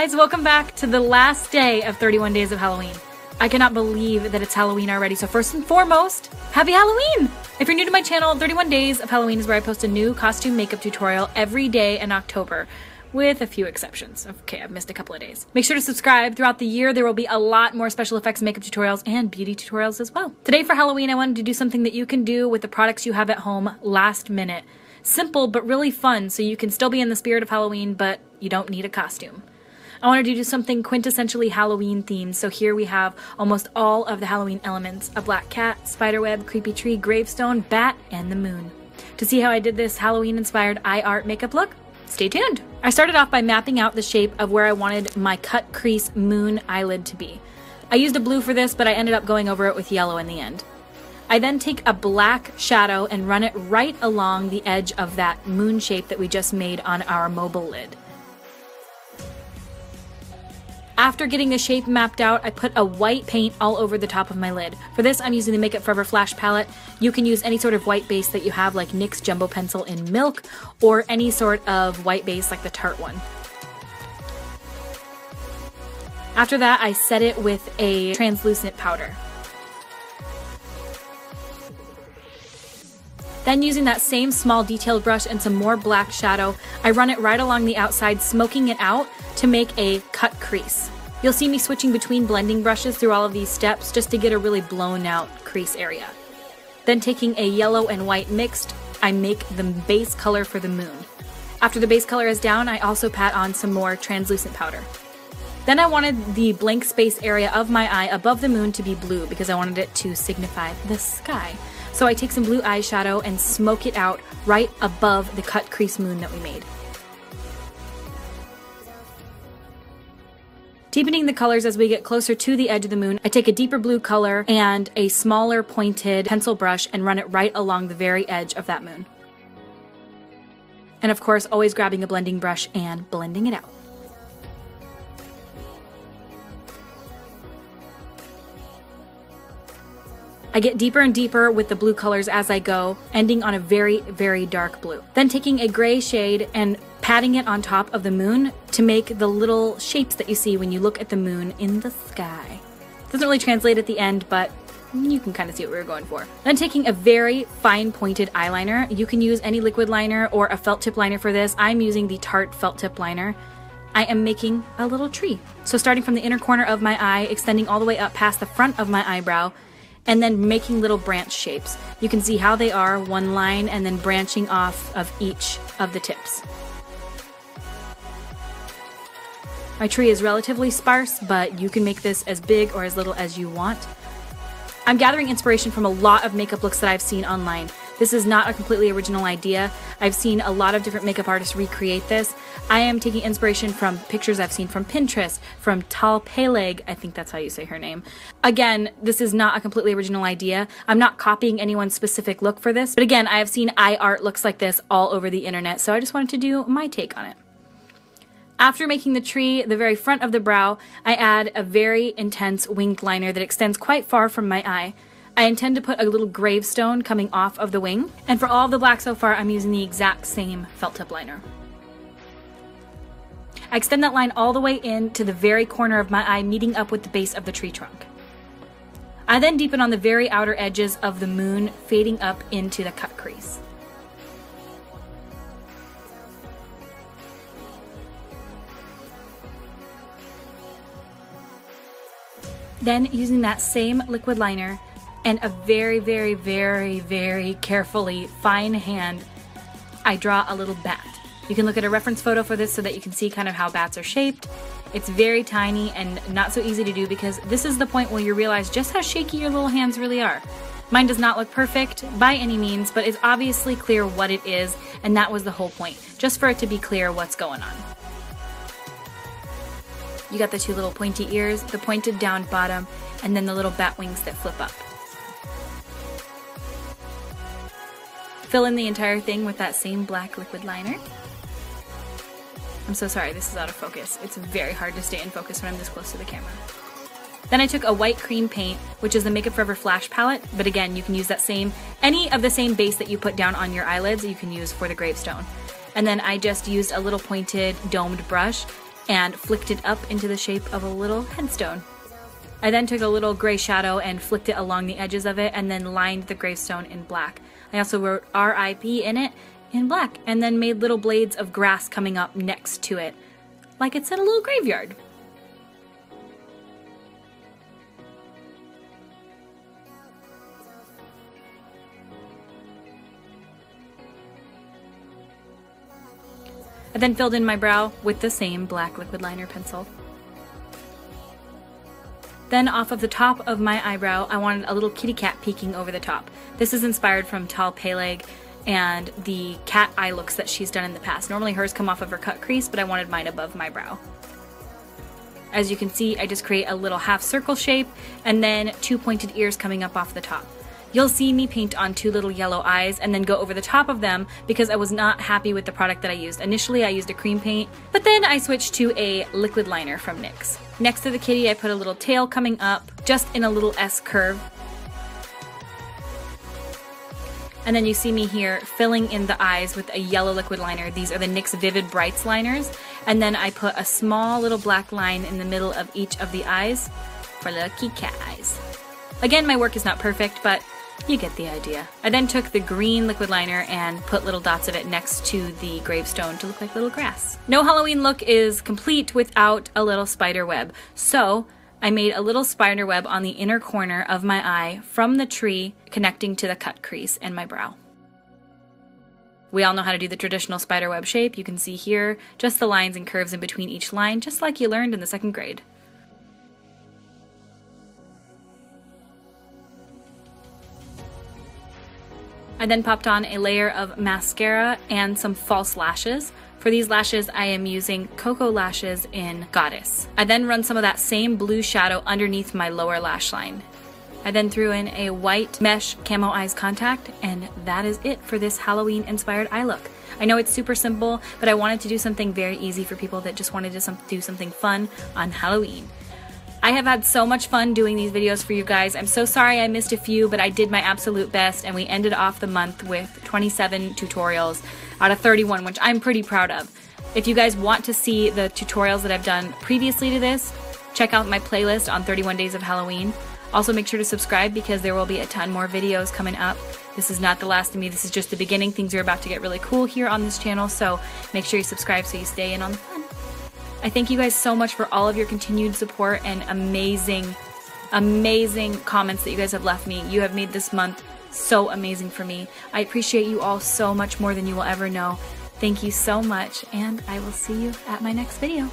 guys, welcome back to the last day of 31 Days of Halloween. I cannot believe that it's Halloween already, so first and foremost, happy Halloween! If you're new to my channel, 31 Days of Halloween is where I post a new costume makeup tutorial every day in October, with a few exceptions. Okay, I've missed a couple of days. Make sure to subscribe. Throughout the year, there will be a lot more special effects makeup tutorials and beauty tutorials as well. Today for Halloween, I wanted to do something that you can do with the products you have at home last minute. Simple, but really fun, so you can still be in the spirit of Halloween, but you don't need a costume. I wanted to do something quintessentially Halloween themed, so here we have almost all of the Halloween elements: a black cat, spiderweb, creepy tree, gravestone, bat, and the moon. To see how I did this Halloween-inspired eye art makeup look, stay tuned! I started off by mapping out the shape of where I wanted my cut crease moon eyelid to be. I used a blue for this, but I ended up going over it with yellow in the end. I then take a black shadow and run it right along the edge of that moon shape that we just made on our mobile lid. After getting the shape mapped out, I put a white paint all over the top of my lid. For this, I'm using the Makeup Forever Flash palette. You can use any sort of white base that you have, like NYX Jumbo Pencil in Milk, or any sort of white base like the Tarte one. After that, I set it with a translucent powder. Then using that same small detailed brush and some more black shadow, I run it right along the outside, smoking it out to make a cut crease. You'll see me switching between blending brushes through all of these steps just to get a really blown out crease area. Then taking a yellow and white mixed, I make the base color for the moon. After the base color is down, I also pat on some more translucent powder. Then I wanted the blank space area of my eye above the moon to be blue because I wanted it to signify the sky. So I take some blue eyeshadow and smoke it out right above the cut crease moon that we made. Deepening the colors as we get closer to the edge of the moon, I take a deeper blue color and a smaller pointed pencil brush and run it right along the very edge of that moon. And of course, always grabbing a blending brush and blending it out. I get deeper and deeper with the blue colors as I go, ending on a very, very dark blue. Then taking a gray shade and patting it on top of the moon to make the little shapes that you see when you look at the moon in the sky. Doesn't really translate at the end, but you can kind of see what we were going for. Then taking a very fine pointed eyeliner. You can use any liquid liner or a felt tip liner for this. I'm using the Tarte felt tip liner. I am making a little tree. So starting from the inner corner of my eye, extending all the way up past the front of my eyebrow, and then making little branch shapes. You can see how they are, one line, and then branching off of each of the tips. My tree is relatively sparse, but you can make this as big or as little as you want. I'm gathering inspiration from a lot of makeup looks that I've seen online. This is not a completely original idea. I've seen a lot of different makeup artists recreate this. I am taking inspiration from pictures I've seen from Pinterest, from Tal Peleg, I think that's how you say her name. Again, this is not a completely original idea. I'm not copying anyone's specific look for this, but again, I have seen eye art looks like this all over the internet, so I just wanted to do my take on it. After making the tree, the very front of the brow, I add a very intense winged liner that extends quite far from my eye. I intend to put a little gravestone coming off of the wing, and for all of the black so far, I'm using the exact same felt tip liner. I extend that line all the way in to the very corner of my eye, meeting up with the base of the tree trunk. I then deepen on the very outer edges of the moon, fading up into the cut crease. Then, using that same liquid liner and a very, very, very, very carefully fine hand, I draw a little bat. You can look at a reference photo for this so that you can see kind of how bats are shaped. It's very tiny and not so easy to do because this is the point where you realize just how shaky your little hands really are. Mine does not look perfect by any means, but it's obviously clear what it is, and that was the whole point, just for it to be clear what's going on. You got the two little pointy ears, the pointed down bottom, and then the little bat wings that flip up. Fill in the entire thing with that same black liquid liner. I'm so sorry, this is out of focus. It's very hard to stay in focus when I'm this close to the camera. Then I took a white cream paint, which is the Makeup Forever Flash palette, but again, you can use that any of the same base that you put down on your eyelids you can use for the gravestone. And then I just used a little pointed domed brush and flicked it up into the shape of a little headstone. I then took a little gray shadow and flicked it along the edges of it and then lined the gravestone in black. I also wrote RIP in it in black and then made little blades of grass coming up next to it, like it's in a little graveyard. I then filled in my brow with the same black liquid liner pencil. Then off of the top of my eyebrow, I wanted a little kitty cat peeking over the top. This is inspired from Tal Peleg and the cat eye looks that she's done in the past. Normally hers come off of her cut crease, but I wanted mine above my brow. As you can see, I just create a little half circle shape and then 2 pointed ears coming up off the top. You'll see me paint on 2 little yellow eyes and then go over the top of them because I was not happy with the product that I used. Initially I used a cream paint, but then I switched to a liquid liner from NYX. Next to the kitty I put a little tail coming up, just in a little S curve. And then you see me here filling in the eyes with a yellow liquid liner. These are the NYX Vivid Brights liners. And then I put a small little black line in the middle of each of the eyes for little kitty cat eyes. Again, my work is not perfect, but you get the idea. I then took the green liquid liner and put little dots of it next to the gravestone to look like little grass. No Halloween look is complete without a little spider web. So I made a little spider web on the inner corner of my eye from the tree connecting to the cut crease and my brow. We all know how to do the traditional spider web shape. You can see here just the lines and curves in between each line, just like you learned in the 2nd grade. I then popped on a layer of mascara and some false lashes. For these lashes, I am using Cocoa Lashes in Goddess. I then run some of that same blue shadow underneath my lower lash line. I then threw in a white mesh camo eyes contact, and that is it for this Halloween inspired eye look. I know it's super simple, but I wanted to do something very easy for people that just wanted to do something fun on Halloween. I have had so much fun doing these videos for you guys. I'm so sorry I missed a few, but I did my absolute best, and we ended off the month with 27 tutorials out of 31, which I'm pretty proud of. If you guys want to see the tutorials that I've done previously to this, check out my playlist on 31 Days of Halloween. Also make sure to subscribe because there will be a ton more videos coming up. This is not the last of me, this is just the beginning. Things are about to get really cool here on this channel, so make sure you subscribe so you stay in on the fun. I thank you guys so much for all of your continued support and amazing, amazing comments that you guys have left me. You have made this month so amazing for me. I appreciate you all so much more than you will ever know. Thank you so much, and I will see you at my next video.